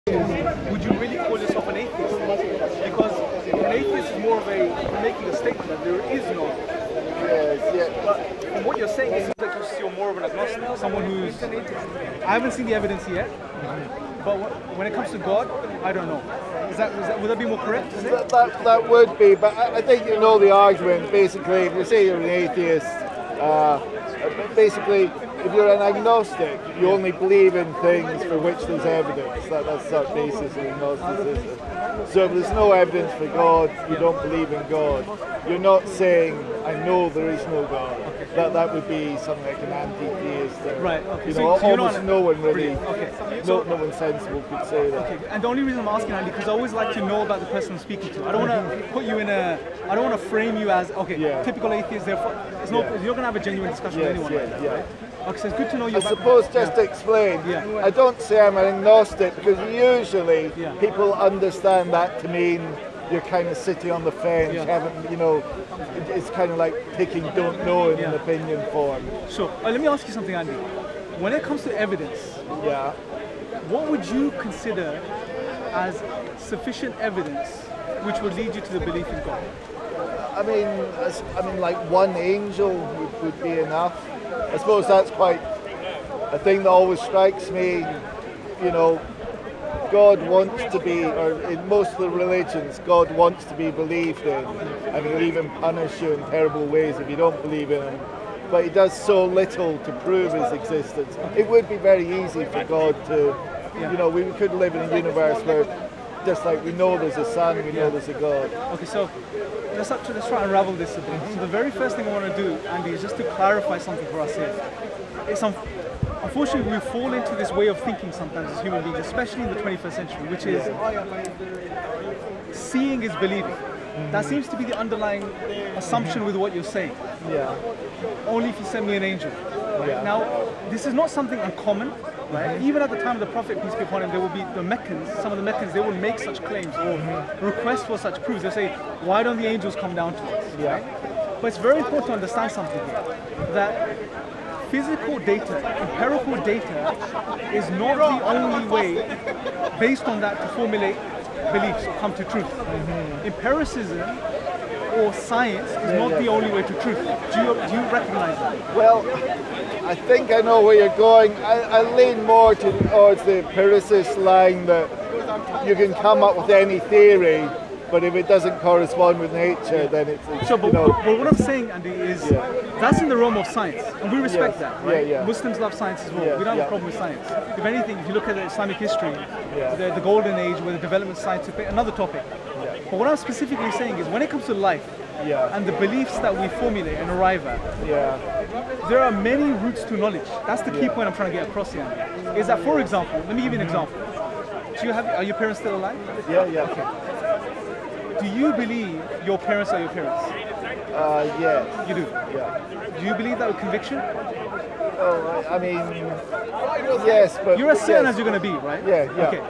Would you really call yourself an atheist? Because an atheist is more of making a statement that there is no. Yes, yeah. But from what you're saying, it seems like you're more of an agnostic, someone who's. I haven't seen the evidence yet, but when it comes to God, I don't know. Would that be more correct? That would be, but I think you know the argument. Basically, if you say you're an atheist, basically, if you're an agnostic, you only believe in things for which there's evidence. That's the basis of agnosticism. So if there's no evidence for God, you don't believe in God. You're not saying, I know there is no God. That would be something like an anti-theist. Right. Okay. You know, so almost no one really, okay. no one sensible could say that. Okay. And the only reason I'm asking, Andy, because I always like to know about the person I'm speaking to. I don't want to put you in I don't want to frame you as, typical atheist, therefore, you're going to have a genuine discussion with anyone like that, right? Okay, so it's good to know you. I suppose just to explain, I don't say I'm an agnostic because usually people understand that to mean you're kind of sitting on the fence, haven't, it's kind of like picking don't know in an opinion form. Sure. Let me ask you something, Andy. When it comes to evidence, what would you consider as sufficient evidence which would lead you to the belief in God? I mean, like one angel would be enough. I suppose that's quite a thing that always strikes me. God wants to be, or in most of the religions, God wants to be believed in, and He'll even punish you in terrible ways if you don't believe in Him. But He does so little to prove His existence. It would be very easy for God to, we could live in a universe where, just like we know there's a sun, we know there's a God. Okay, so let's try and unravel this a bit. So the very first thing I want to do, Andy, is just to clarify something for us here. Unfortunately, we fall into this way of thinking sometimes as human beings, especially in the 21st century, which is seeing is believing. That seems to be the underlying assumption with what you're saying. Only if you send me an angel. Now, this is not something uncommon, right? Even at the time of the Prophet, peace be upon him, there will be the Meccans, some of the Meccans, they will make such claims or request for such proofs. They'll say, why don't the angels come down to us? Right? But it's very important to understand something here, that physical data, empirical data, is not the only way, based on that, to formulate beliefs or come to truth. Empiricism or science is not the only way to truth. Do you recognize that? Well, I think I know where you're going. I lean more towards the empiricist line that you can come up with any theory, but if it doesn't correspond with nature, then it's sure, but what I'm saying, Andy, is that's in the realm of science, and we respect that, right? Muslims love science as well. We don't have a problem with science. If anything, if you look at the Islamic history, the golden age where the development of science is another topic. But what I'm specifically saying is when it comes to life and the beliefs that we formulate and arrive at, there are many routes to knowledge. That's the key point I'm trying to get across here. Is that, for example, let me give you an example. Are your parents still alive? Okay. Do you believe your parents are your parents? Yes. You do? Yeah. Do you believe that with conviction? Oh, I mean, yes, but... You're as certain as you're going to be, right? Yeah. Okay.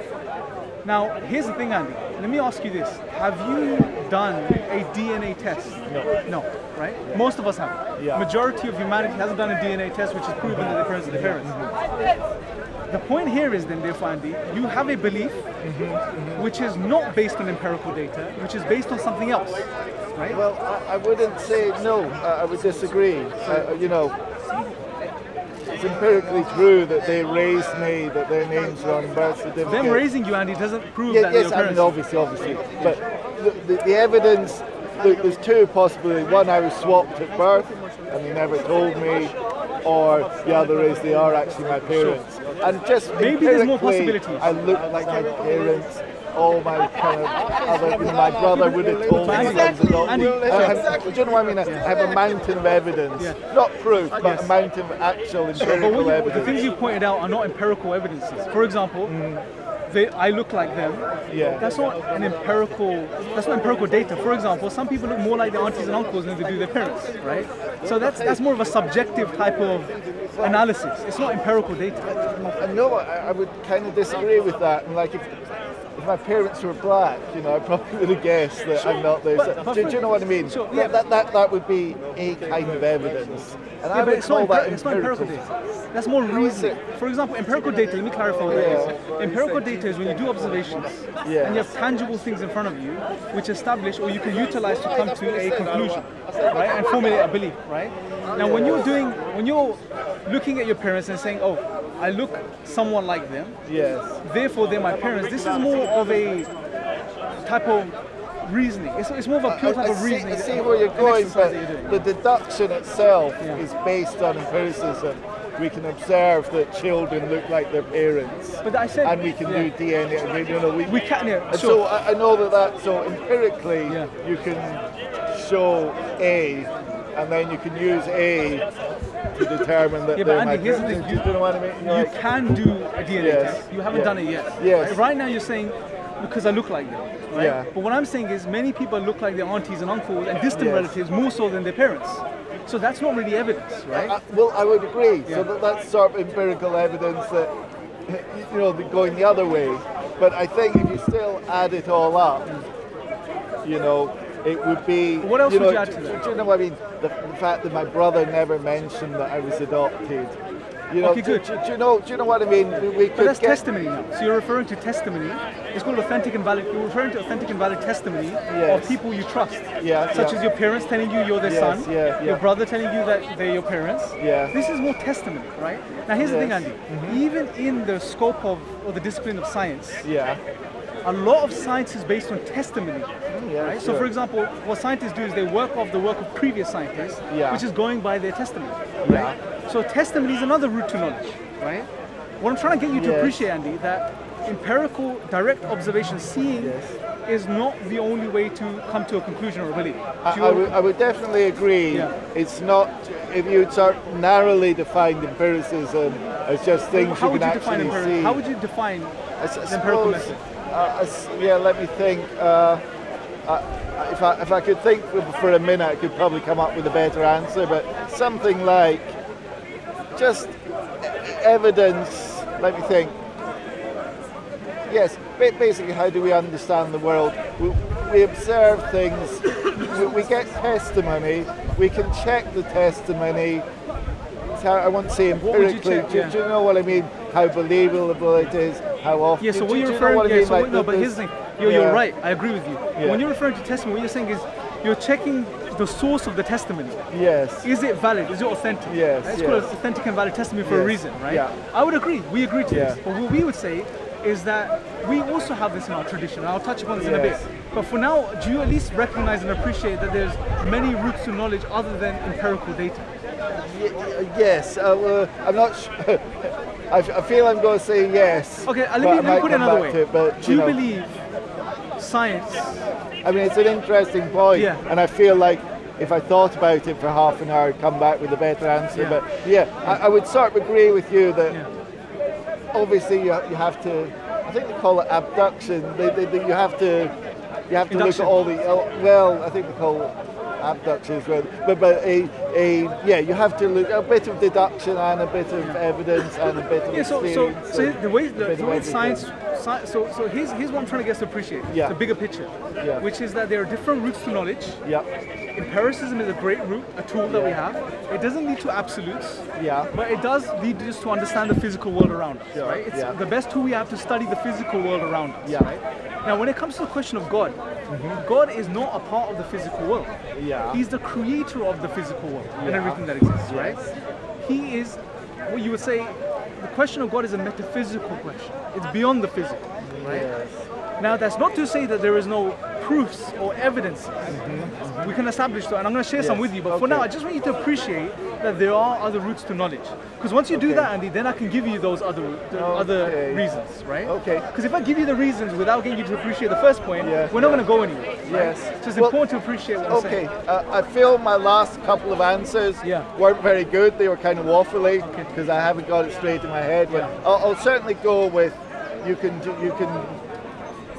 Now, here's the thing, Andy. Let me ask you this. Have you done a DNA test? No. No, right? Most of us haven't. Majority of humanity hasn't done a DNA test, which has proven that their parents are their parents. The point here is then, therefore, Andy, you have a belief which is not based on empirical data, which is based on something else, right? Well, I wouldn't say no. I would disagree. It's empirically true that they raised me, that their names are on birth certificate. Them raising you, Andy, doesn't prove that they're your parents. Obviously. But the evidence, there's two possibilities. One, I was swapped at birth, and they never told me. Or the other is they are actually my parents. And just maybe there's more possibilities. I look like my parents. All my kind of my brother would have told me. Do you know what I mean? I have a mountain of evidence, not proof, but a mountain of actual empirical evidence. The things you pointed out are not empirical evidences. For example, I look like them. That's not empirical data. For example, some people look more like their aunties and uncles than they do their parents, right? So that's more of a subjective type of analysis. It's not empirical data. No, I would kind of disagree with that. And like if my parents were black, I probably would have guessed that I'm not there. Do you know what I mean? Sure, that would be a kind of evidence. And I would call that it's not empirical data. That's more reasoning. For example, empirical data, let me clarify what that is. Empirical data is when you do observations and you have tangible things in front of you which establish or you can utilize to come to a conclusion, right? And formulate a belief, right? Now when you're looking at your parents and saying, oh, I look someone like them, therefore they're my parents, this is more of a type of reasoning. It's more of a pure type of reasoning. I see where you're going, but the deduction itself is based on empiricism. We can observe that children look like their parents, but I said, and we can do DNA. We can. And so I know that. So empirically, you can show A, and then you can use A to determine that they're my here's the parents. thing. Do you know what I mean? You can do a DNA test. You haven't done it yet. Yes. Right now you're saying because I look like them. Right? Yeah. But what I'm saying is many people look like their aunties and uncles and distant relatives more so than their parents. So that's not really evidence, right? Well, I would agree. So that's sort of empirical evidence that, going the other way. But I think if you still add it all up, it would be. What else would you add to that? Do you know what I mean? The fact that my brother never mentioned that I was adopted. Okay, good. Do you know what I mean? But that's testimony now. So you're referring to testimony. It's called authentic and valid. You're referring to authentic and valid testimony of people you trust. Such as your parents telling you you're their son. Your brother telling you that they're your parents. This is more testimony, right? Now here's the thing, Andy. Even in the scope of or the discipline of science, a lot of science is based on testimony. Right? So for example, what scientists do is they work off the work of previous scientists, which is going by their testimony. Right? So testimony is another route to knowledge, right? What I'm trying to get you to appreciate, Andy, that empirical, direct observation, seeing is not the only way to come to a conclusion or a belief. I would definitely agree. It's not, if you sort of narrowly define empiricism as just things you can actually see. How would you define the empirical method? Let me think. If I could think for a minute, I could probably come up with a better answer, but something like just evidence, let me think. Yes, basically how do we understand the world? We observe things, we get testimony, we can check the testimony. I won't say empirically, do you know what I mean? How believable it is, how often. Yeah, so what you're referring to, but here's the thing, you're right, I agree with you. When you're referring to testimony, what you're saying is you're checking the source of the testimony. Yes. Is it valid? Is it authentic? Yes. It's called authentic and valid testimony for a reason, right? I would agree, we agree to this. But what we would say is that we also have this in our tradition, and I'll touch upon this in a bit. But for now, do you at least recognize and appreciate that there's many routes to knowledge other than empirical data? Yes, I'm not sure. I feel I'm going to say yes. Okay, let me put it another way. Do you believe science? I mean, it's an interesting point, and I feel like if I thought about it for half an hour, I'd come back with a better answer. But I would sort of agree with you that obviously you have to, I think they call it abduction. You have to look at all the, I think they call it abductions, but you have to look a bit of deduction and a bit of evidence and a bit of experience. So the way science. So here's what I'm trying to get us to appreciate. The bigger picture, which is that there are different routes to knowledge. Empiricism is a great route, a tool that we have. It doesn't lead to absolutes, but it does lead us to understand the physical world around us. Right? It's the best tool we have to study the physical world around us. Right? Now, when it comes to the question of God, God is not a part of the physical world. He's the creator of the physical world and everything that exists. Right? He is what you would say. The question of God is a metaphysical question. It's beyond the physical, right? Now, that's not to say that there is no proofs or evidence. We can establish that, and I'm going to share some with you. But for now, I just want you to appreciate that there are other routes to knowledge. Because once you do that, Andy, then I can give you those other reasons, right? Because if I give you the reasons without getting you to appreciate the first point, we're not going to go anywhere. Right? So it's important to appreciate what I'm saying. I feel my last couple of answers weren't very good. They were kind of waffly because I haven't got it straight in my head. But I'll certainly go with you can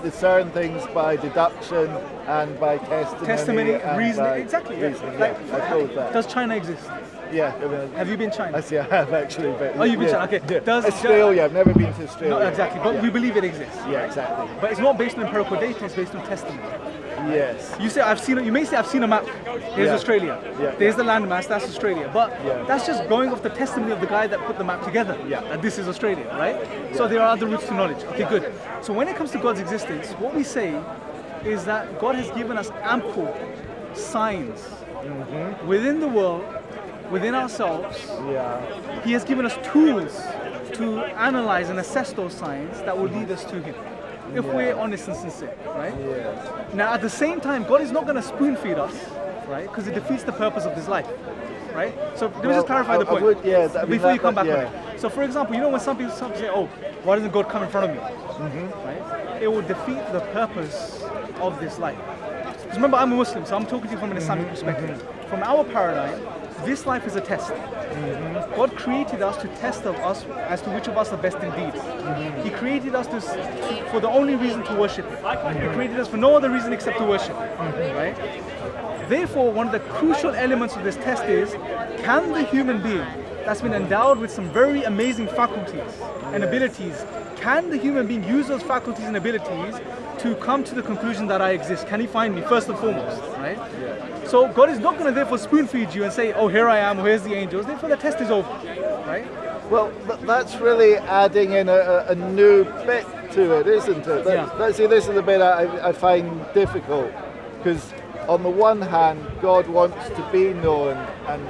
discern things by deduction and by testimony reasoning. Exactly. Reasoning. I go with that. Does China exist? Yeah. I mean, Have you been China? I see. I have actually. But, Oh, you've been China. Okay. Yeah. Australia. I've never been to Australia. No, exactly. But we believe it exists. Yeah, exactly. But it's not based on empirical data. It's based on testimony. Yes. You say I've seen. You may say I've seen a map. Here's Australia. Yeah. There's the landmass. That's Australia. But that's just going off the testimony of the guy that put the map together. Yeah. And this is Australia, right? Yeah. So there are other routes to knowledge. Okay, good. So when it comes to God's existence, what we say is that God has given us ample signs within the world, within ourselves. Yeah. He has given us tools to analyze and assess those signs that will lead us to Him, if we're honest and sincere, right? Yeah. Now, at the same time, God is not going to spoon feed us, right? Because it defeats the purpose of this life, right? So let me just clarify the point before you come back on it. So, for example, you know when some people say, "Oh, why doesn't God come in front of me?" Right? It will defeat the purpose of this life. Because remember, I'm a Muslim, so I'm talking to you from an Islamic perspective. From our paradigm, this life is a test. God created us to test of us as to which of us are best in deeds. He created us for the only reason to worship Him. He created us for no other reason except to worship Him. Right? Therefore, one of the crucial elements of this test is, can the human being that's been endowed with some very amazing faculties and abilities, can the human being use those faculties and abilities to come to the conclusion that I exist? Can he find me, first and foremost, right? Yeah. So God is not going to therefore spoon feed you and say, oh, here I am, here's the angels, therefore the test is over, right? Well, that's really adding in a new bit to it, isn't it? See, this is the bit I find difficult, because on the one hand, God wants to be known and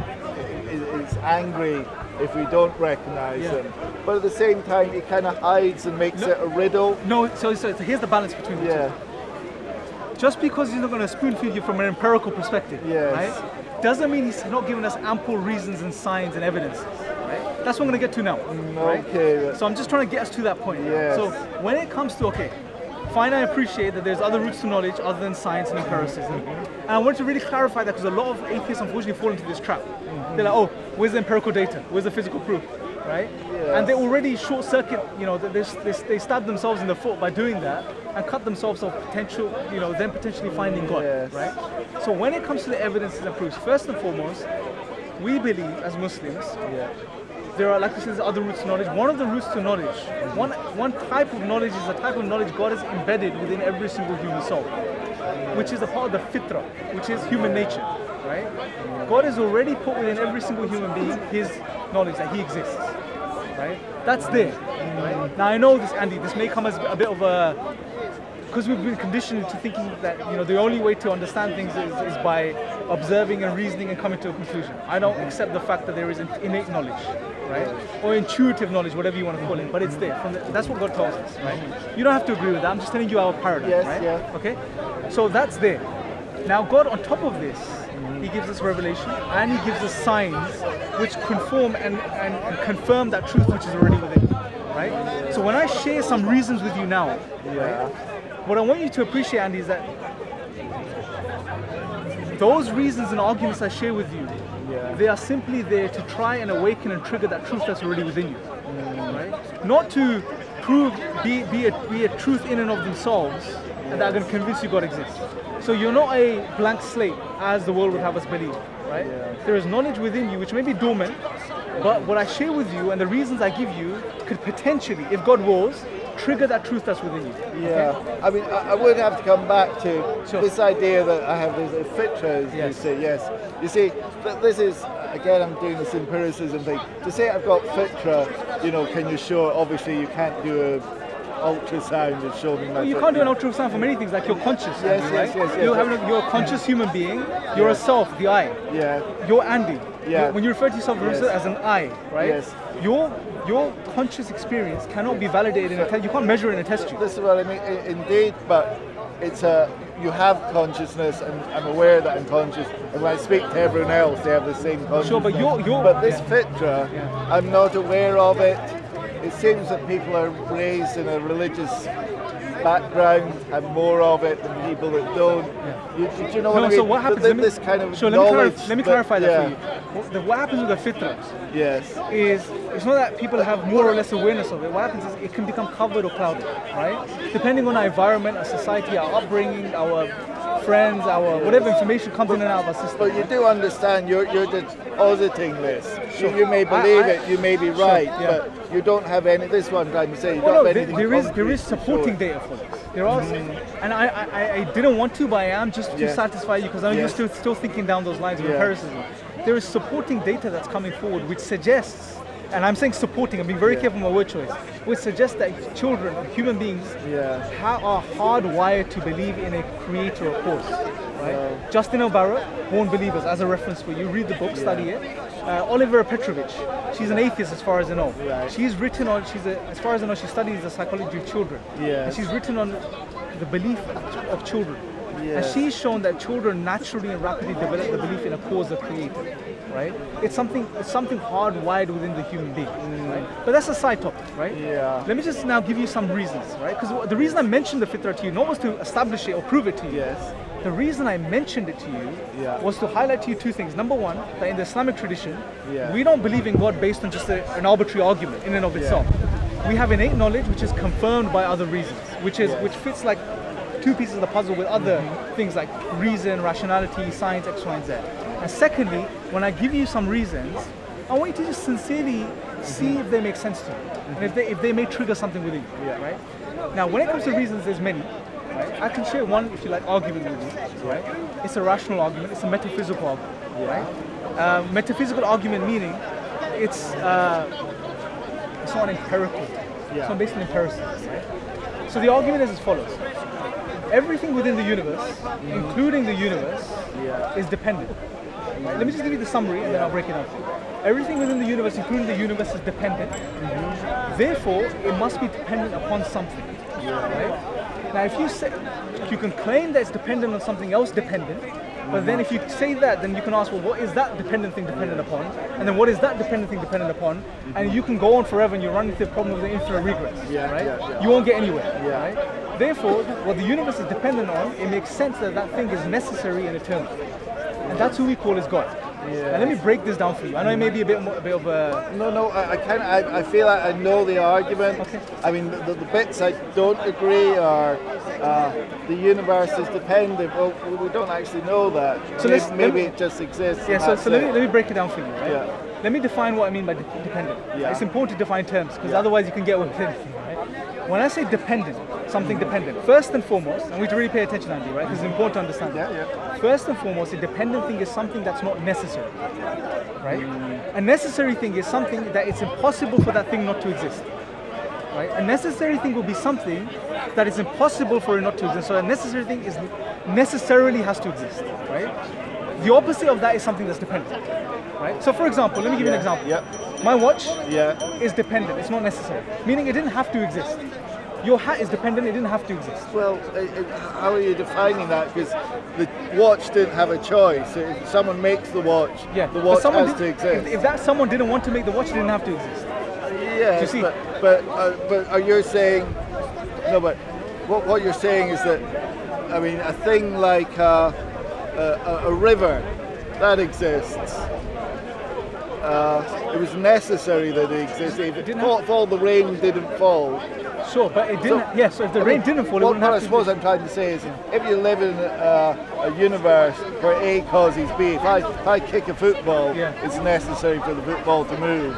is angry if we don't recognize Him. But at the same time, He kind of hides and makes it a riddle. No, so here's the balance between the two. Just because He's not going to spoon feed you from an empirical perspective, right, doesn't mean He's not giving us ample reasons and signs and evidence. Right? That's what I'm going to get to now. Right? Okay. So I'm just trying to get us to that point. So when it comes to, fine, I appreciate that there's other routes to knowledge other than science and empiricism. And I want to really clarify that, because a lot of atheists unfortunately fall into this trap. They're like, oh, where's the empirical data? Where's the physical proof? Right? And they already short circuit, they stab themselves in the foot by doing that and cut themselves off potential, them potentially finding God. Right? So when it comes to the evidences and proofs, first and foremost, we believe as Muslims, there are, like I said, there's other routes to knowledge. One of the routes to knowledge, one type of knowledge is a type of knowledge God has embedded within every single human soul, which is a part of the fitra, which is human nature, right? God has already put within every single human being His knowledge that He exists, right? That's there, right? Now I know this, Andy, this may come as a bit of a, because we've been conditioned to thinking that the only way to understand things is by observing and reasoning and coming to a conclusion. I don't accept the fact that there is innate knowledge, right? Or intuitive knowledge, whatever you want to call it, but it's there. That's what God tells us, right? You don't have to agree with that. I'm just telling you our paradigm, right? Okay? So that's there. Now God, on top of this, He gives us revelation and He gives us signs which conform and confirm that truth which is already within you, right? So when I share some reasons with you now, right, what I want you to appreciate, Andy, is that those reasons and arguments I share with you, they are simply there to try and awaken and trigger that truth that's already within you, right? Not to prove, be a truth in and of themselves, and that are going to convince you God exists. So you're not a blank slate, as the world would have us believe, right? There is knowledge within you which may be dormant, but what I share with you and the reasons I give you could potentially, if God wills, trigger that truth that's within you. I mean, I would have to come back to this idea that I have this fitra, as you say. You see, this is, again, I'm doing this empiricism thing. To say I've got fitra, can you show, obviously you can't do a ultrasound and show me my you can't do an ultrasound for many things, like you're conscious. Yes. You're a conscious human being, you're a self, the I. You're Andy. When you refer to yourself as an I, right? Your conscious experience cannot be validated in a test. You can't measure it in a test tube. This is what I mean, indeed, but it's you have consciousness, and I'm aware that I'm conscious, and when I speak to everyone else, they have the same consciousness. Sure, but but this fitra, I'm not aware of it. It seems that people are raised in a religious background and more of it than people that don't. Do you know what I mean? So what happens? This kind of knowledge. Let me clarify that for you. what happens with the fitra Yes. is it's not that people have more or less awareness of it. What happens is it can become covered or clouded, right? Depending on our environment, our society, our upbringing, our friends, our whatever information comes in and out of our system. But you do understand you're just positing this. Sure. You may believe it, you may be right, but you don't have any. This is what I'm trying to say. You don't have anything there is supporting data for this. There are, and I didn't want to, but I am just to satisfy you because I'm used to still thinking down those lines of empiricism. There is supporting data that's coming forward which suggests, and I'm saying supporting, I'm being very careful with my word choice, which suggests that children, human beings, are hardwired to believe in a creator of course. Right? Justin O'Barrett, Born Believers, as a reference for you, read the book, study it. Oliver Petrovich, she's an atheist as far as I know. She's written on, as far as I know, she studies the psychology of children. And she's written on the belief of children. And she's shown that children naturally and rapidly develop the belief in a cause of creator, right? It's something hardwired within the human being, right? But that's a side topic, right? Let me just now give you some reasons, right? Because the reason I mentioned the fitra to you, not was to establish it or prove it to you. The reason I mentioned it to you was to highlight to you two things. Number one, that in the Islamic tradition, we don't believe in God based on just an arbitrary argument in and of itself. We have innate knowledge which is confirmed by other reasons, which fits like two pieces of the puzzle with other things like reason, rationality, science, X, Y, and Z. And secondly, when I give you some reasons, I want you to just sincerely see if they make sense to you, and if they may trigger something within you, right? Now, when it comes to reasons, there's many. Right? I can share one, if you like, argument with you. Right? It's a rational argument. It's a metaphysical argument. Right? Metaphysical argument meaning it's not empirical. It's not based on empiricism. Right? So the argument is as follows: everything within the universe, including the universe, is dependent. Right? Let me just give you the summary, and then I'll break it down for you. Everything within the universe, including the universe, is dependent. Therefore, it must be dependent upon something. Right? Now, if you can claim that it's dependent on something else dependent, but then if you say that, then you can ask, well, what is that dependent thing dependent upon? And then what is that dependent thing dependent upon? And you can go on forever and you run into the problem of the infinite regress, right? You won't get anywhere, right? Therefore, what the universe is dependent on, it makes sense that that thing is necessary and eternal. And that's who we call as God. Now let me break this down for you. I know it may be a bit of a... No, I feel like I know the argument. I mean, the bits I don't agree are the universe is dependent. Well, we don't actually know that. So maybe it just exists. So let me break it down for you, right? Let me define what I mean by dependent. It's important to define terms, because otherwise you can get away with anything, right? When I say dependent, something dependent, first and foremost, and we have to really pay attention, Andy, right? Because it's important to understand that. First and foremost, a dependent thing is something that's not necessary, right? A necessary thing is something that it's impossible for that thing not to exist, right? A necessary thing will be something that is impossible for it not to exist. So a necessary thing is necessarily has to exist, right? The opposite of that is something that's dependent, right? So for example, let me give you an example. My watch is dependent, it's not necessary, meaning it didn't have to exist. Your hat is dependent, it didn't have to exist. Well, how are you defining that? Because the watch didn't have a choice. If someone makes the watch, the watch has to exist. If that someone didn't want to make the watch, it didn't have to exist. Yes, but are you saying, no, but what you're saying is that, I mean, a thing like a river, that exists. It was necessary that it existed. If all the rain didn't fall. Sure, but it didn't. So if the rain didn't fall, it wouldn't have to. What I suppose I'm trying to say is, if you live in a universe where A causes B, if I kick a football, it's necessary for the football to move.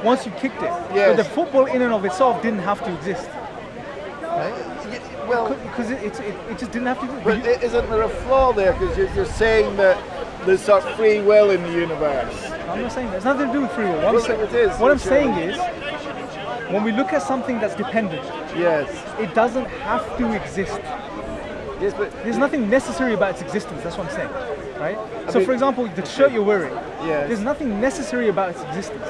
Once you kicked it, but the football in and of itself didn't have to exist. Right? Well, because it just didn't have to exist. But isn't there a flaw there? Because you're saying that there's sort of free will in the universe. I'm not saying that. It's nothing to do with free will. What I'm saying is, when we look at something that's dependent, it doesn't have to exist. Yes, but there's nothing necessary about its existence. That's what I'm saying, right? So, for example, the shirt you're wearing, there's nothing necessary about its existence.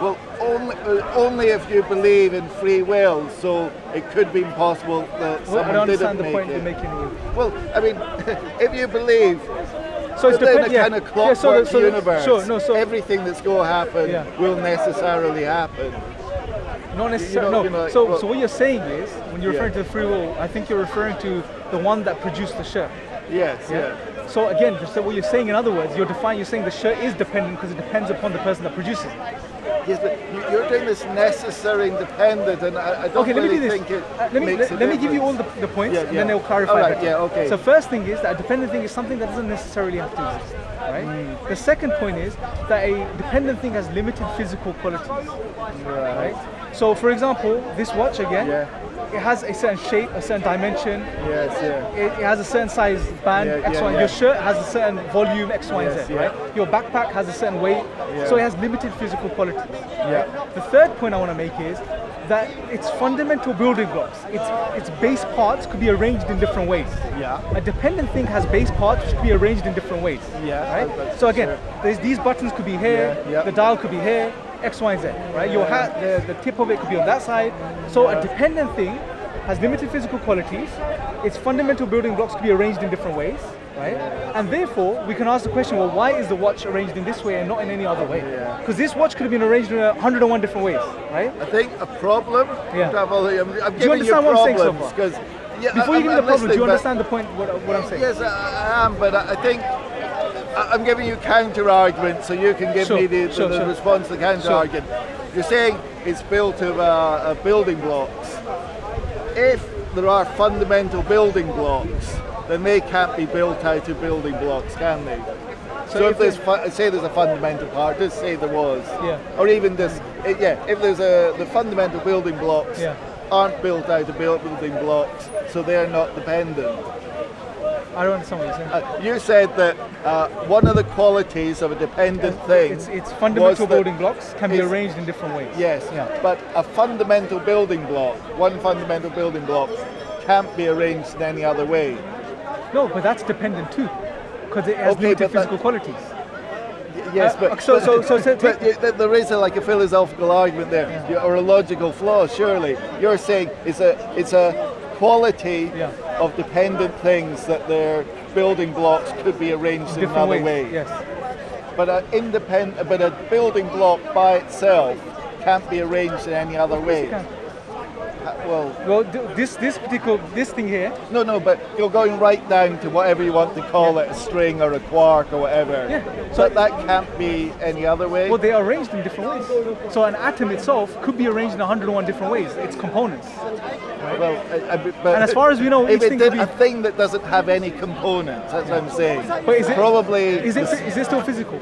Well, only if you believe in free will. So it could be possible that someone I don't understand didn't the point make you're it. making. Well, I mean, if you believe. So it's within a kind of clockwork universe, everything that's going to happen will necessarily happen. Not necessarily. So what you're saying is, when you're referring to the free will, I think you're referring to the one that produced the shirt. Yes. So again, so what you're saying, in other words, you're saying the shirt is dependent because it depends upon the person that produces it. Yes, but you're doing this necessary and dependent, and I don't really think it makes a let me give you all the points, and then they'll clarify. All right, better. yeah, okay. So first thing is that a dependent thing is something that doesn't necessarily have to exist, right? The second point is that a dependent thing has limited physical qualities, right? So for example, this watch again, it has a certain shape, a certain dimension. Yes, yeah. It has a certain size band, X, Y. Your shirt has a certain volume, X, Y, and Z, right? Your backpack has a certain weight, so it has limited physical qualities. Yeah. The third point I want to make is that its fundamental building blocks, its base parts could be arranged in different ways. Yeah. A dependent thing has base parts which could be arranged in different ways. Yeah. Right? So again, these buttons could be here, the dial could be here, X, Y, and Z, right? Your hat, the tip of it could be on that side. So a dependent thing has limited physical qualities. Its fundamental building blocks could be arranged in different ways, right? And therefore, we can ask the question, well, why is the watch arranged in this way and not in any other way? Because this watch could have been arranged in 101 different ways, right? I think a problem. I'm do you understand what I'm saying so far? Because before you give me the problem, do you understand the point what I'm saying? Yes, I am, but I think I'm giving you counter arguments, so you can give me the response to the counter argument. You're saying it's built of building blocks. If there are fundamental building blocks, then they can't be built out of building blocks, can they? So if there's say there's a fundamental part, just say there was, or even this, if there's the fundamental building blocks aren't built out of building blocks, so they're not dependent. I don't understand what you're saying. You said that one of the qualities of a dependent thing, its fundamental building blocks can be arranged in different ways. Yes, but a fundamental building block, one fundamental building block, can't be arranged in any other way. No, but that's dependent too, because it has limited physical qualities. Yes, but there is a philosophical argument there, or a logical flaw. Surely you're saying it's a quality of dependent things that their building blocks could be arranged in another way. Yes. But a building block by itself can't be arranged in any other way. This thing here. No, but you're going right down to whatever you want to call it, a string or a quark or whatever. Yeah. So that can't be any other way. Well, they are arranged in different ways. So an atom itself could be arranged in 101 different ways. Its components. Right? Well, but and as far as we know, if a thing that doesn't have any components, that's what I'm saying. But is it still physical?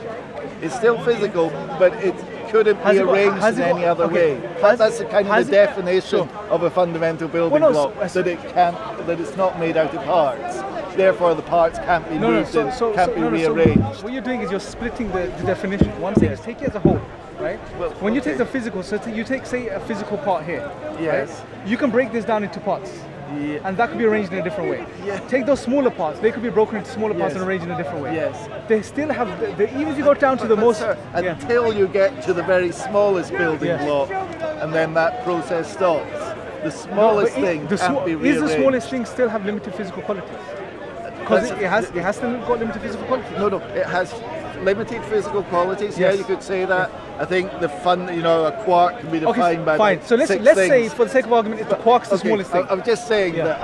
It's still physical, but it couldn't be arranged in any other way. That's the kind of the definition of a fundamental building block, that it's not made out of parts. Therefore, the parts can't be moved and can't be rearranged. So what you're doing is you're splitting the definition. One thing is take it as a whole, right? When you take the physical, so you take, say, a physical part here. Yes. Right? You can break this down into parts. And that could be arranged in a different way. Take those smaller parts; they could be broken into smaller parts and arranged in a different way. Yes. They still have, even if you go down to the most... until you get to the very smallest building block, and then that process stops. The smallest thing can't be rearranged. Is the smallest thing still have limited physical qualities? Because it has still got limited physical qualities. No, it has limited physical qualities. Yeah, you could say that. I think a quark can be defined by fine. So let's say, for the sake of argument, the quark's the smallest thing. I'm just saying that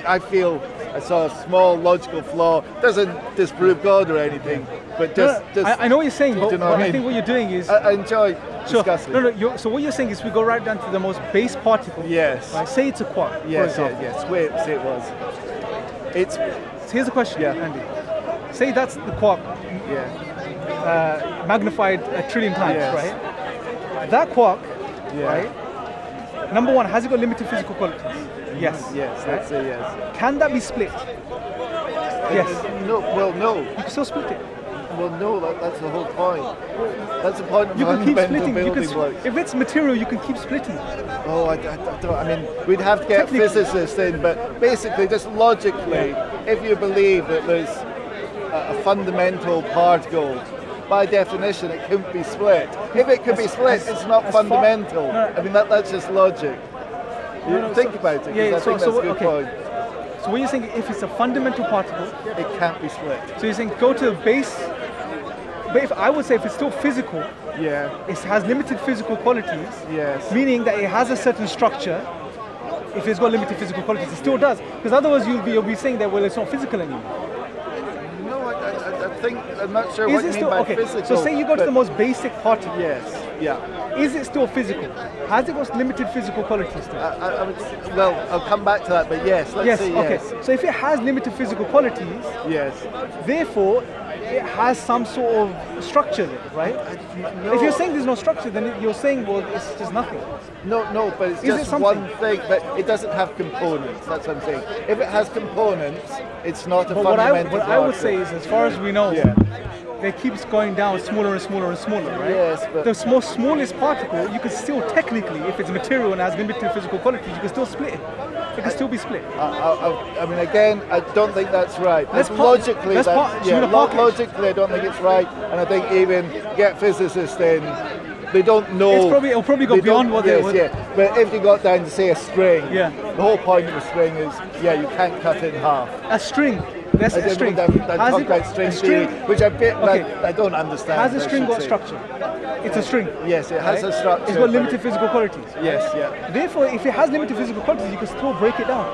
I feel I saw a small logical flaw. Doesn't disprove God or anything, but I know what you're saying, but I think what you're doing is... I enjoy discussing. So what you're saying is we go right down to the most base particle. Yes. Right? Say it's a quark, yes, for example. Yes, it was. So here's the question, Andy. Say that's the quark. Magnified a trillion times, right? That quark, right? Number one, has it got limited physical qualities? Yes. Yes, let's say yes. Can that be split? Yes. No. Well, no. You can still split it. Well, no. That's the whole point. That's the point of you can keep splitting. building blocks. If it's material, you can keep splitting. Oh, I don't. I mean, we'd have to get physicists in, but basically, just logically, if you believe that there's a fundamental particle, by definition, it couldn't be split. If it could be split, it's not fundamental. I mean, that's just logic. Think about it, because I think that's a good point. So what you're saying, if it's a fundamental particle, it can't be split. So you're saying go to the base, but I would say if it's still physical, it has limited physical qualities, meaning that it has a certain structure. If it's got limited physical qualities, it still does. Because otherwise you'll be saying that, well, it's not physical anymore. I'm not sure what you mean by physical. So say you go to the most basic particle. Yes. Yeah. Is it still physical? Has it got limited physical qualities still? I would, well, I'll come back to that, but yes, let's say yes. Okay. So if it has limited physical qualities, yes. Therefore, it has some sort of structure there, right? No. If you're saying there's no structure, then you're saying, well, it's just nothing. No, but it's just one thing, but it doesn't have components, that's what I'm saying. If it has components, it's not a fundamental What I would say is, as far as we know, it keeps going down smaller and smaller and smaller, right? Yes, but the most smallest particle, you can still technically, if it's material and has limited physical qualities, you can still split it. It can still be split. I mean, again, I don't think that's right. Logically, I don't think it's right, and I think even get physicists in, they don't know. It'll probably go beyond what they would. But if you got down to say a string, the whole point of a string is, you can't cut it in half. A string. That's a string. I talk about string theory, which I don't understand. Has a string got structure? It's a string. Yes, it has a structure. It's got limited physical qualities. Yes, yeah. Therefore, if it has limited physical qualities, you can still break it down.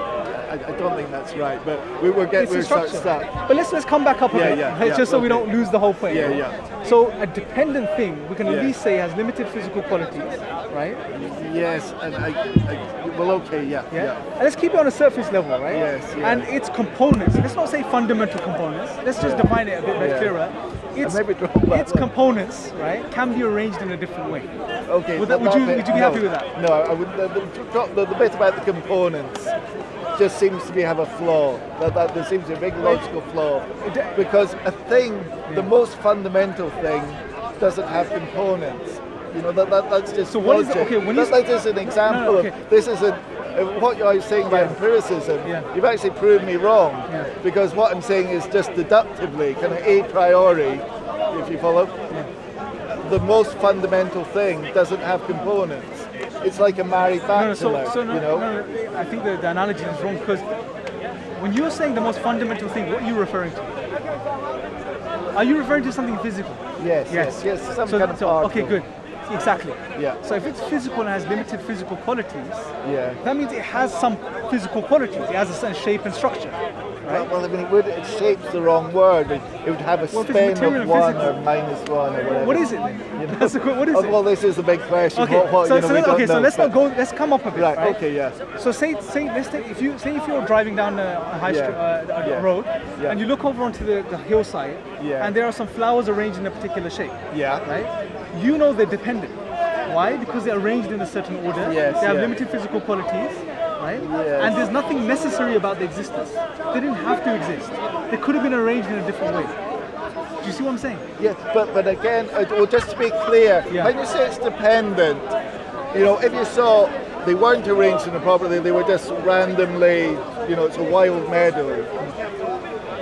I don't think that's right, but we're stuck. But let's come back up a bit, just so we don't lose the whole point. So a dependent thing, we can at least say has limited physical qualities, right? Yes, and And let's keep it on a surface level, right? Yes. And its components. Let's not say fundamental components. Let's just define it a bit clearer. Its components, right, can be arranged in a different way. Okay. Would you be happy with that? No, I would. The bit about the components just seems to have a flaw. That there seems to be a big logical flaw, because a thing, the most fundamental thing, doesn't have components. You know, that's just so what logic. is it? Okay, when that is an example of this is what I was saying about empiricism. You've actually proved me wrong, because what I'm saying is just deductively, kind of a priori, if you follow. The most fundamental thing doesn't have components. It's like a married bachelor. No, I think the analogy is wrong, because when you're saying the most fundamental thing, what are you referring to? Are you referring to something physical? Yes. Some kind of particle. Okay, good. Exactly. Yeah. So if it's physical and has limited physical qualities, that means it has some physical qualities. It has a certain shape and structure. Right? Well, I mean, shape's the wrong word. It would have a spin of 1 or -1 or whatever. What is it then? What is it? Well, this is the big question. Okay. So let's not go. Let's come up a bit. Right. Okay. Yeah. So if you're driving down a high street road and you look over onto the hillside and there are some flowers arranged in a particular shape. Yeah. Right. You know they're dependent. Why? Because they're arranged in a certain order. Yes. They have limited physical qualities. Right? Yes. And there's nothing necessary about their existence. They didn't have to exist. They could have been arranged in a different way. Do you see what I'm saying? Yeah, but again, just to be clear, when you say it's dependent, if you saw they weren't arranged in a proper way, they were just randomly, it's a wild meadow.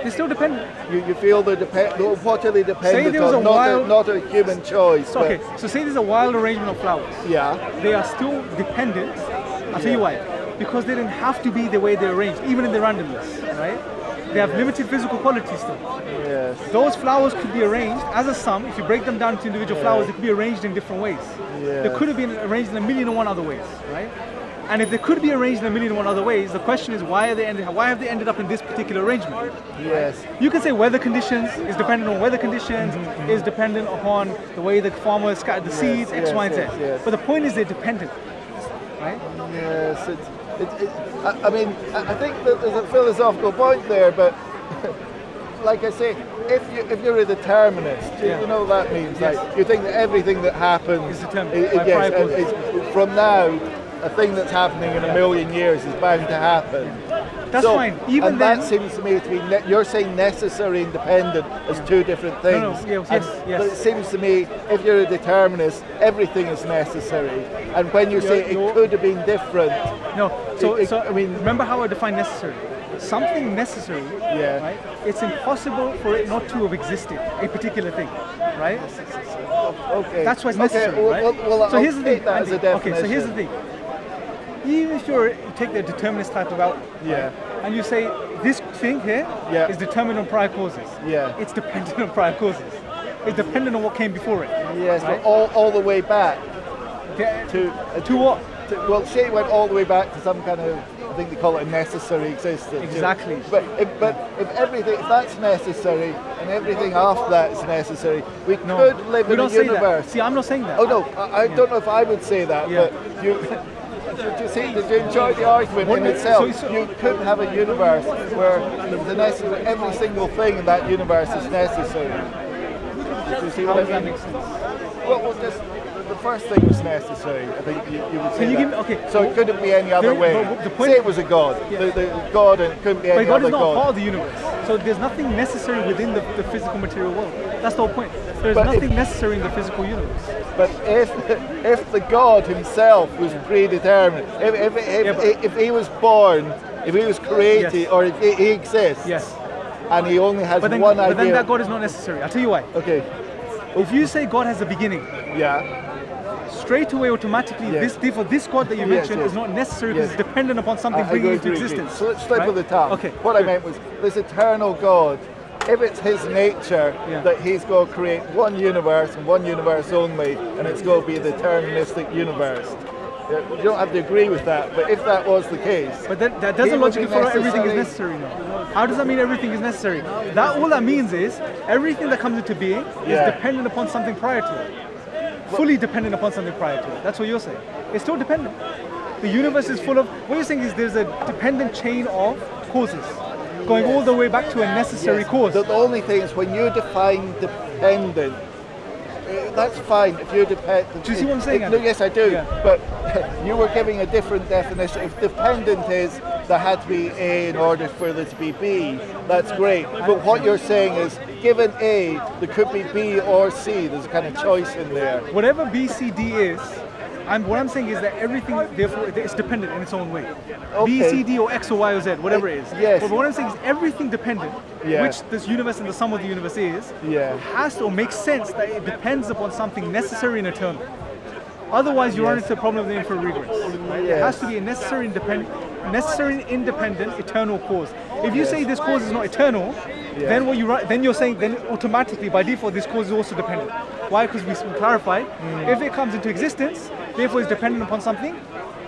They're still dependent. You feel they're dependent. What are they dependent on? Not a human choice. So say there's a wild arrangement of flowers. Yeah. They are still dependent. I'll tell you why. Because they didn't have to be the way they're arranged, even in the randomness, right? They have limited physical qualities still. Yes. Those flowers could be arranged as a sum. If you break them down into individual flowers, they could be arranged in different ways. Yes. They could have been arranged in 1,000,001 other ways, right? And if they could be arranged in 1,000,001 other ways, the question is why have they ended up in this particular arrangement? Yes. You can say weather conditions is dependent on weather conditions, is dependent upon the way the farmer scattered the seeds, X, Y, and Z. Yes. But the point is they're dependent, right? Yes. I think that there's a philosophical point there, but like I say, if you're a determinist, you know what that means. Like you think that everything that happens is determined. From now, a thing that's happening in 1,000,000 years is bound to happen. That's fine. Even then, that seems to me to be you're saying necessary and dependent as two different things. Yes. But it seems to me if you're a determinist, everything is necessary. And when you say it could have been different, remember how I define necessary. Something necessary, right? It's impossible for it not to have existed, a particular thing, right? Okay. That's why it's necessary, right? So here's the thing. So here's the thing. Even if you take the determinist type of output, and you say this thing here is determined on prior causes, it's dependent on prior causes. It's dependent on what came before it. Yes, right? But all the way back to what? Well, say it went all the way back to some kind of think they call it a necessary existence. Exactly. But if that's necessary and everything after that is necessary, we could live in a universe. See, I'm not saying that. Oh no, I don't know if I would say that, but you. To enjoy the argument in itself, you could have a universe where every single thing in that universe is necessary. Do you see what I mean? That makes sense? Well, just the first thing was necessary. I think you would say that. Okay. So it couldn't be any other way. Say it was a god. The god, and it couldn't be any other god. But God is not part of the universe. So there's nothing necessary within the physical material world. That's the whole point. There's nothing necessary in the physical universe. But if the God himself was predetermined, if he was born, if he was created, or if he exists, and he only has one idea. But then that God is not necessary. I'll tell you why. Okay. If you say God has a beginning, straight away automatically this God that you mentioned is not necessary because it's dependent upon something bringing it into existence. So let's slip with the tongue. Okay. What I meant was this eternal God. If it's his nature that he's going to create one universe and one universe only, and it's going to be the deterministic universe. You don't have to agree with that, but if that was the case... But that doesn't logically follow everything is necessary now. How does that mean everything is necessary? All that means is everything that comes into being is dependent upon something prior to it. Fully dependent upon something prior to it. That's what you're saying. It's still dependent. The universe is full of... What you're saying is there's a dependent chain of causes. Going all the way back to a necessary cause. The only thing is when you define dependent, that's fine if you're dependent. Do you see what I'm saying? No, yes, I do. But you were giving a different definition. If dependent is there had to be A in order for there to be B, that's great. But what you're saying is, given A, there could be B or C. There's a kind of choice in there. Whatever B, C, D is, what I'm saying is that everything, therefore, is dependent in its own way. B, C, D, or X, or Y, or Z, whatever it is. Yes. But what I'm saying is everything dependent, which this universe and the sum of the universe is, has to, or makes sense that it depends upon something necessary and eternal. Otherwise, you run into the problem of the infinite regress. Right? It has to be a necessary, independent, eternal cause. If you say this cause is not eternal, then you're saying then automatically by default this cause is also dependent. Why? Because we clarified if it comes into existence, therefore it's dependent upon something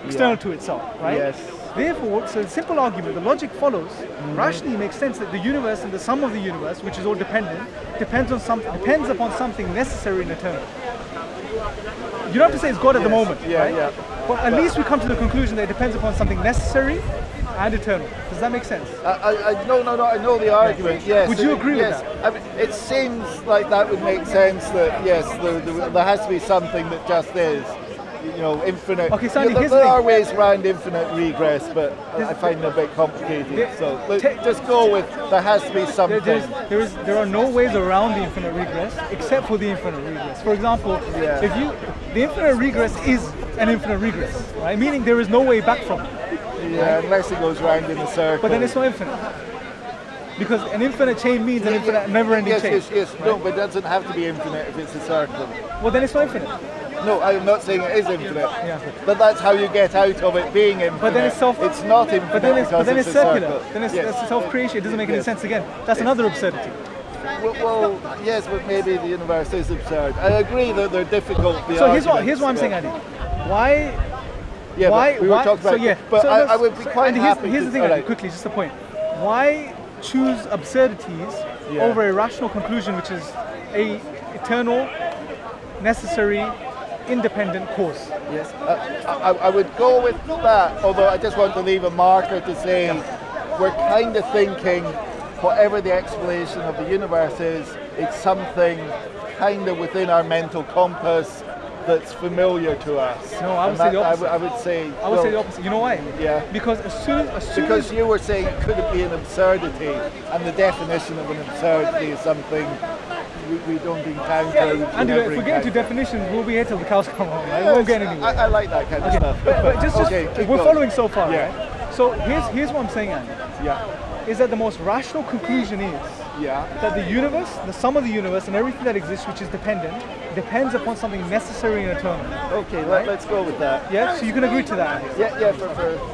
external to itself, right? Yes. Therefore, so the simple argument, the logic follows. Rationally, makes sense that the universe and the sum of the universe, which is all dependent, depends upon something necessary and eternal. You don't have to say it's God at the moment, right? But at least we come to the conclusion that it depends upon something necessary and eternal. Does that make sense? No, I know the argument, yes. Would you agree with that? I mean, it seems like that would make sense that, yes, there has to be something that just is. You know, infinite. Okay, Sandy, there are ways around infinite regress, but I find it a bit complicated. So just go with there has to be something. There are no ways around the infinite regress except for the infinite regress. For example, the infinite regress is an infinite regress, right? Meaning there is no way back from it. Yeah, unless it goes round in a circle. But then it's not infinite. Because an infinite chain means an infinite, never-ending chain. Yes. Right? No, but it doesn't have to be infinite if it's a circle. Well, then it's not infinite. No, I'm not saying it is infinite. But that's how you get out of it being infinite. But then it's it's not infinite. But then it's circular. Circle. Then it's self-creation. It doesn't make any sense again. That's another absurdity. Well, yes, but maybe the universe is absurd. I agree that they're difficult. So here's what I'm saying, Andy. Why? Yeah, why? We were talking about. But I would be quite happy. Here's the thing, Andy, quickly, just a point. Why choose absurdities over a rational conclusion, which is a eternal, necessary, independent cause? Yes, I would go with that, although I just want to leave a marker to say we're kind of thinking whatever the explanation of the universe is, it's something kind of within our mental compass that's familiar to us. No, I would say the opposite. I would say the opposite. You know why? Yeah. Because as soon as you were saying it could be an absurdity, and the definition of an absurdity is something we don't encounter. Andy, if we get into definitions, we'll be here till the cows come home. Right? We won't get anywhere. I like that kind of stuff. But just we're following so far, right? So here's what I'm saying, Andy. Is that the most rational conclusion is that the universe, the sum of the universe, and everything that exists, which is dependent, depends upon something necessary and eternal. Okay, let's go with that. Yeah, so you can agree to that, Andy? Yeah, for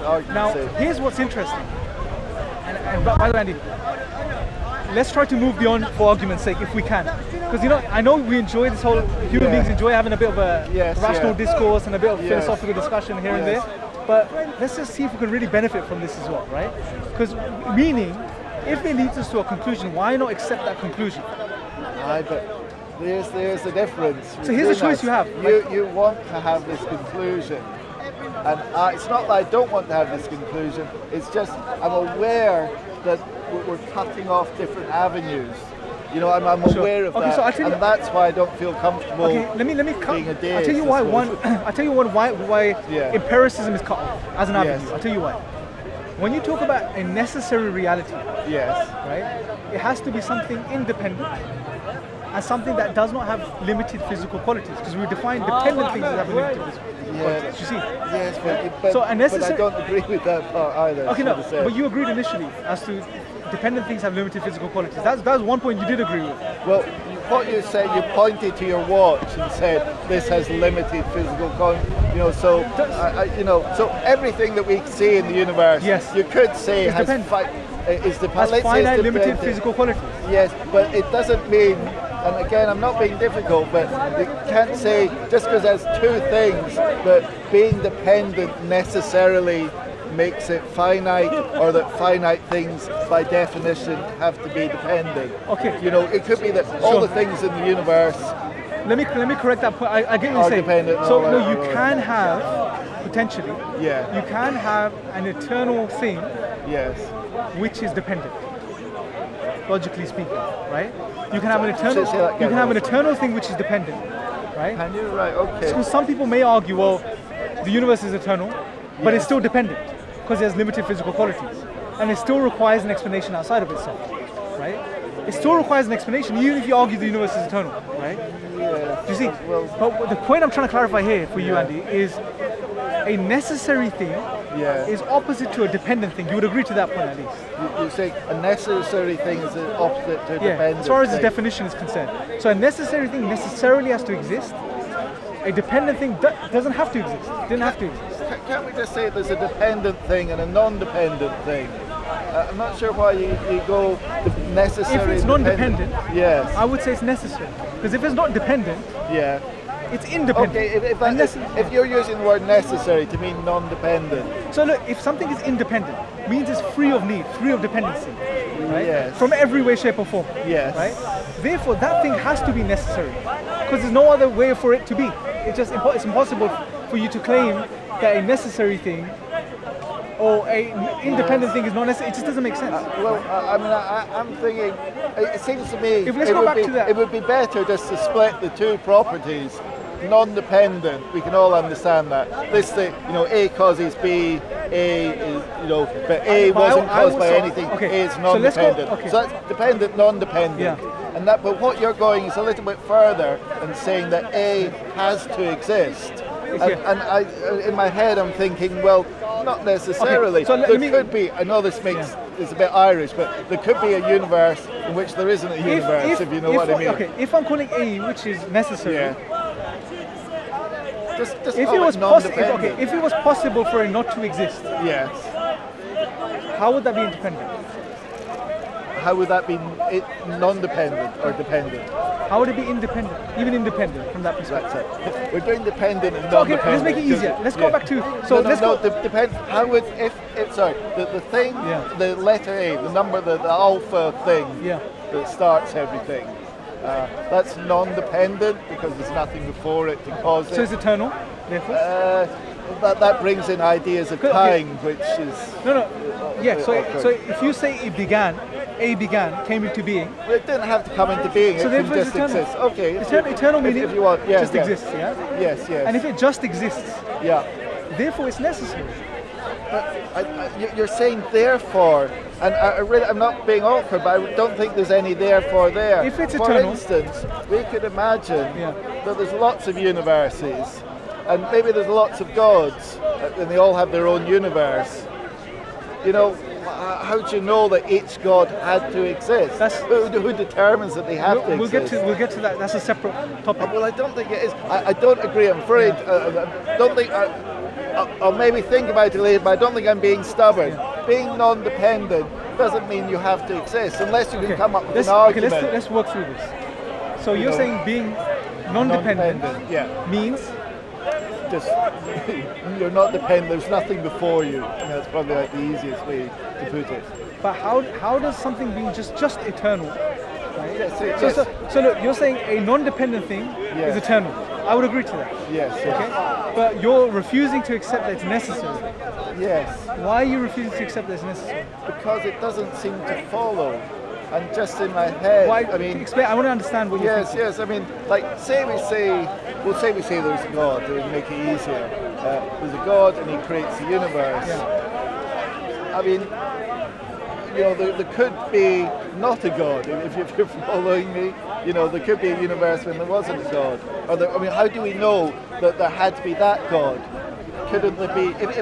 argument's Now, sake. here's what's interesting. And by the way, Andy, let's try to move beyond for argument's sake if we can. Because, you know, I know we enjoy this whole, human beings enjoy having a bit of a rational discourse and a bit of philosophical discussion here and there. But let's just see if we can really benefit from this as well, right? Because meaning, if it leads us to a conclusion, why not accept that conclusion? Aye, but there's a difference. So here's the choice you have. You want to have this conclusion. And it's not that I don't want to have this conclusion, it's just I'm aware that we're cutting off different avenues. You know, I'm aware of that, so and that's why I don't feel comfortable. Okay, let me being a deist. I'll tell you why I'll tell you why empiricism is cut off as an avenue. Yes. I'll tell you why. When you talk about a necessary reality, yes, right, it has to be something independent and something that does not have limited physical qualities, because we define dependent things as having limited physical qualities. You see? Yes, but so but I don't agree with that part either. Okay, no, but you agreed initially as to dependent things have limited physical qualities. That's one point you did agree with. Well, what you said, you pointed to your watch and said this has limited physical qualities. You know, so so everything that we see in the universe, yes, you could say has finite limited physical qualities. Yes, but it doesn't mean. And again, I'm not being difficult, but you can't say just because there's two things that being dependent necessarily makes it finite, or that finite things by definition have to be dependent. Okay. You know, it could be that all the things in the universe. Let me correct that point. I get what you're saying. Dependent. So no, you can have potentially. Yeah. You can have an eternal thing. Yes. Which is dependent. Logically speaking, right? You can have an eternal. You can have an eternal thing which is dependent, right? Can you? Right. Okay. So some people may argue, well, the universe is eternal, but it's still dependent because it has limited physical qualities, and it still requires an explanation outside of itself, right? It still requires an explanation, even if you argue the universe is eternal, right? Yeah. Do you see? But the point I'm trying to clarify here for you, Andy, is a necessary thing is opposite to a dependent thing. You would agree to that point, at least. You say a necessary thing is opposite to a dependent as far as thing. the definition is concerned. So a necessary thing necessarily has to exist. A dependent thing doesn't have to exist. Didn't have to exist. Can't we just say there's a dependent thing and a non-dependent thing? I'm not sure why you go necessary. If it's non-dependent, yes, I would say it's necessary. Because if it's not dependent, it's independent. Okay, if you're using the word necessary to mean non-dependent. So look, if something is independent, means it's free of need, free of dependency, right? Yes. From every way, shape or form. Yes. Right? Therefore, that thing has to be necessary. Because there's no other way for it to be. It's impossible for you to claim that a necessary thing or an independent thing is not necessary. It just doesn't make sense. I'm thinking, it seems to me it would be better just to split the two properties. Non-dependent, we can all understand that. This thing, A causes B, A is, but A wasn't caused by anything. A is non-dependent. So that's dependent, non-dependent. Yeah. And that, but what you're going is a little bit further and saying that A has to exist. And I, in my head, I'm thinking, well, not necessarily. So there could be. I know this is a bit Irish, but there could be a universe in which there isn't a universe, if you know what I mean. Okay, if I'm calling A, which is necessary. Just if it was possible for it not to exist, yes. How would that be independent? How would that be non-dependent or dependent? How would it be independent, even independent from that perspective? That's it. We're doing dependent and non-dependent. Okay, let's make it easier. Let's go back to depend. How would the thing, the letter A, the number, the alpha thing that starts everything. That's non-dependent because there's nothing before it to cause it. So it's eternal, therefore? That brings in ideas of time, which is... So if you say A began, came into being... Well, it didn't have to come into being, so it can just exist. Okay. Eternal meaning if you want, just exists, yeah? Yes. And if it just exists, therefore it's necessary. But you're saying therefore, and I'm not being awkward, but I don't think there's any therefore there. If it's eternal, for instance, we could imagine that there's lots of universes, and maybe there's lots of gods, and they all have their own universe. How do you know that each god had to exist? Who determines that they have to exist? We'll get to that. That's a separate topic. Well, I don't think it is. I don't agree. I'm afraid. Don't think. I'll maybe think about it later, but I don't think I'm being stubborn. Being non-dependent doesn't mean you have to exist, unless you can come up with an argument. Okay, let's work through this. So you're saying being non-dependent means just you're not dependent. There's nothing before you. And that's probably like the easiest way to put it. But how does something being just eternal? Right? Yes, So look, you're saying a non-dependent thing is eternal. I would agree to that. Yes. Okay. But you're refusing to accept that it's necessary. Yes. Why are you refusing to accept that it's necessary? Because it doesn't seem to follow. And just in my head, Why? I mean, explain. I want to understand what you're thinking. Yes. I mean, like, say we say there's a God. To make it easier. There's a God, and He creates the universe. Yeah. I mean, you know, there could be not a God, if you're following me. You know, there could be a universe when there wasn't a God. I mean, how do we know that there had to be that God? Couldn't there be? If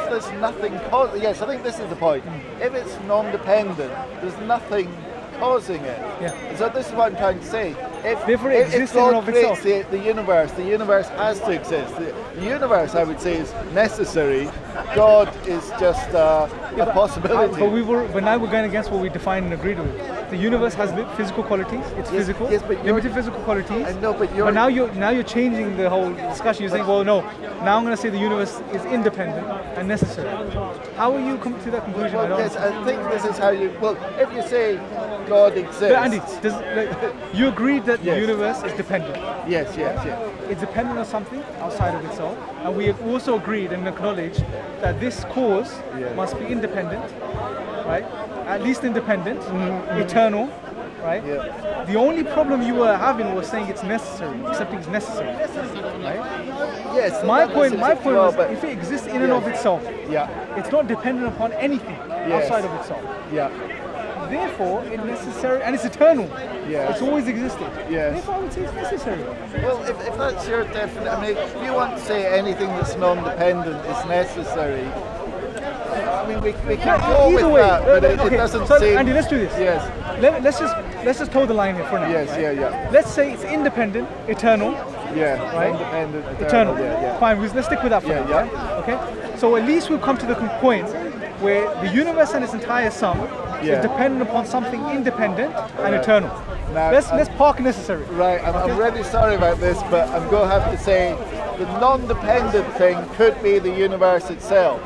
there's nothing causing? Yes, I think this is the point. If it's non-dependent, there's nothing causing it. Yeah. So this is what I'm trying to say. If God creates the universe has to exist. The universe, I would say, is necessary. God is just a possibility. But now we're going against what we defined and agreed with. The universe has physical qualities. It's physical. Yes, but limited physical qualities. I know, but now you're changing the whole discussion. You're saying, well, no. Now I'm going to say the universe is independent and necessary. How will you come to that conclusion? Well, yes, I think this is how you. Well, if you say God exists. But Andy, you agreed that the universe is dependent. Yes. It's dependent on something outside of itself, and we have also agreed and acknowledged that this cause must be independent, right? At least independent, eternal, right? Yeah. The only problem you were having was saying it's necessary, accepting it's necessary, right? Yes. My point was, if it exists in and of itself, it's not dependent upon anything outside of itself. Yeah. Therefore, it's necessary, and it's eternal. Yes. It's always existed. Yes. Therefore, I would say it's necessary. Well, if that's your definition, I mean, if you want to say anything that's non-dependent is necessary, I mean, we can go with that, but it doesn't seem... Andy, let's do this. Yes. Let's just toe the line here for now. Yes, right? yeah. Let's say it's independent, eternal. Yeah, right? Independent, eternal. Yeah. Fine, let's stick with that for now. Yeah. Okay? So at least we've come to the point where the universe and its entire sum is dependent upon something independent and eternal. Now, let's park necessary. Right, I'm really sorry about this, but I'm going to have to say the non-dependent thing could be the universe itself.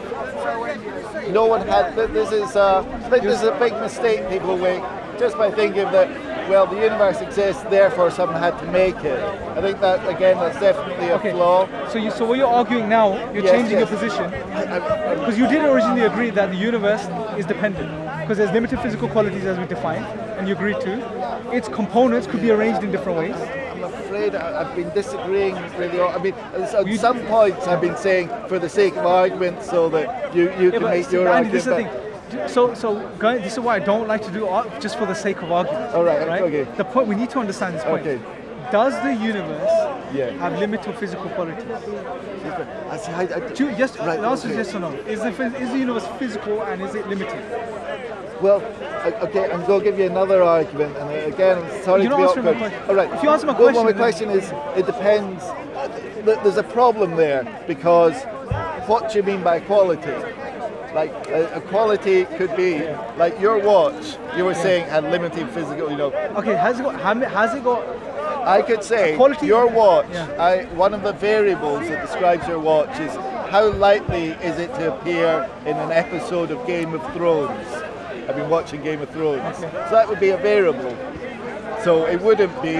No one had, this is a big mistake people make just by thinking that, well, the universe exists, therefore someone had to make it. I think that, again, that's definitely a flaw. So what you're arguing now, you're changing your position, because you did originally agree that the universe is dependent, because there's limited physical qualities as we defined, and you agreed to. Its components could be arranged in different ways. I'm afraid I've been disagreeing really. I mean, at some points I've been saying for the sake of argument, so that you can make your argument. This is the thing. So guys, this is what I don't like to do just for the sake of argument. All right. Okay. The point we need to understand this point. Okay. Does the universe have limited physical qualities? The answer is yes or no. Is the universe physical and is it limited? Well, okay, I'm going to give you another argument, and again, I'm sorry to be awkward. All right. If you answer my question, well, my question is, it depends. There's a problem there, because what do you mean by quality? Like a quality could be like your watch. You were saying had limited physical, you know. Okay, has it got? I could say quality? Your watch. One of the variables that describes your watch is how likely is it to appear in an episode of Game of Thrones. I've been watching Game of Thrones, so that would be a variable. So it wouldn't be.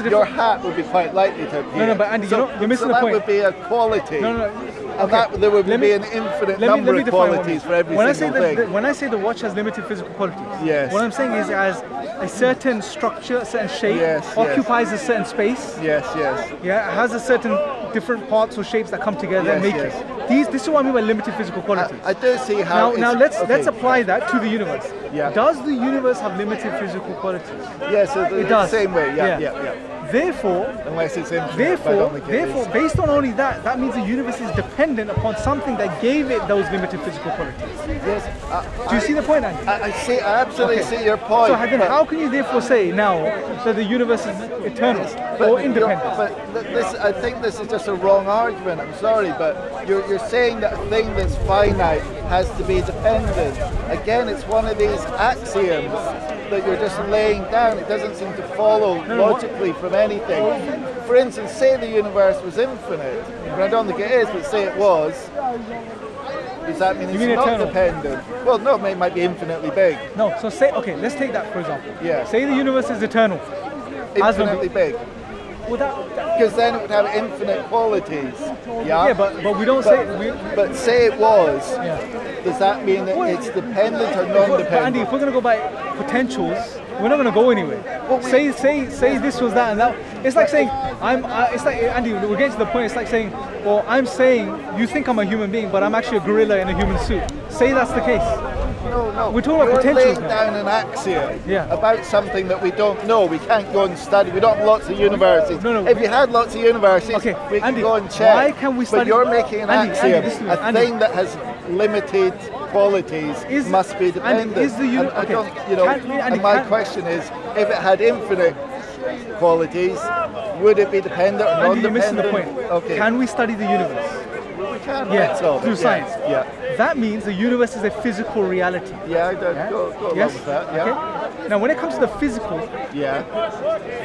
Your hat would be quite likely to appear. No, but Andy, you're missing the point. That would be a quality. No. And there would be an infinite number of qualities for every single thing. When I say the watch has limited physical qualities, what I'm saying is it has a certain structure, a certain shape, occupies a certain space. Yes. Yeah, it has a certain different parts or shapes that come together and make it. This is what I mean by limited physical qualities. I do see how. Now let's apply that to the universe. Yeah. Does the universe have limited physical qualities? Yes, it does. The same way. Yeah. Therefore, unless it's infinite, therefore, based on only that means the universe is dependent upon something that gave it those limited physical qualities. Yes. Do you see the point, Andy? I absolutely see your point. So then how can you therefore say now that the universe is eternal or independent? I think this is just a wrong argument. I'm sorry, but you're saying that a thing that's finite has to be dependent. Again, it's one of these axioms that you're just laying down. It doesn't seem to follow logically from anything. For instance, say the universe was infinite. I don't think it is, but say it was. Does that mean it's not eternal? Dependent? Well, no, it might be infinitely big. No, so say, okay, let's take that for example. Yeah. Say the universe is eternal. Infinitely big. Well, because then it would have infinite qualities. Yeah, yeah, but we don't say. But say it was. Yeah. Does that mean that it's dependent or non-dependent? But Andy, if we're going to go by potentials, we're not going to go anywhere. Well, say this was that and that. It's like saying it's like Andy. We're getting to the point. It's like saying, well, I'm saying you think I'm a human being, but I'm actually a gorilla in a human suit. Say that's the case. No. We're talking about potential. You're laying down an axiom about something that we don't know. We can't go and study. We don't have lots of universities. No. If you had lots of universities, we Andy, can go and check. Why can we study? But you're making an axiom. A thing that has limited qualities must be dependent. Andy, is the and my question is, if it had infinite qualities, would it be dependent or non-dependent? You're missing the point. Okay. Can we study the universe? We can. Through science. Yeah. That means the universe is a physical reality. Yeah, go along with that. Yeah. Okay. Now, when it comes to the physical,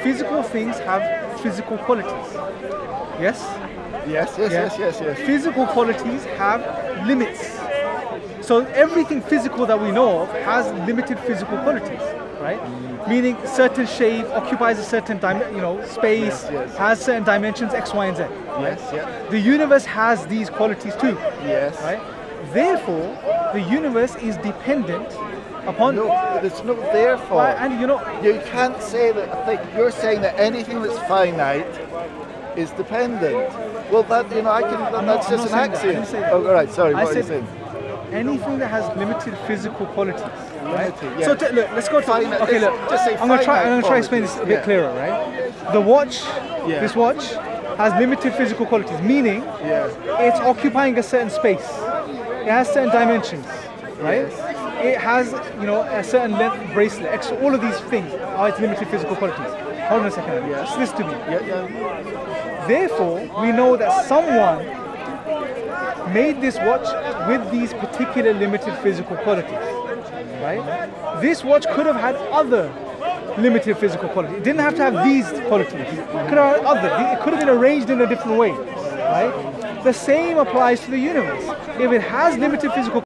physical things have physical qualities. Yes. Yes. Physical qualities have limits. So everything physical that we know of has limited physical qualities, right? Meaning certain shape occupies a certain space, has certain dimensions X, Y, and Z. Yes. The universe has these qualities too. Yes. Right? Therefore, the universe is dependent upon. No, there's no therefore. And you can't say that. I think you're saying that anything that's finite is dependent. Well, that that's just an axiom. Oh, all right. Sorry. What are you saying? Anything that has limited physical qualities, right? Yeah. So look, let's go to finite. Okay, look. Just say I'm gonna try to explain this a bit clearer, right? The watch, this watch, has limited physical qualities, meaning it's occupying a certain space. It has certain dimensions, right? Yes. It has, a certain length bracelet. All of these things are its limited physical qualities. Hold on a second. Just listen to me. Therefore, we know that someone made this watch with these particular limited physical qualities, right? This watch could have had other limited physical qualities. It didn't have to have these qualities. It could have had other. It could have been arranged in a different way, right? The same applies to the universe. If it has limited physical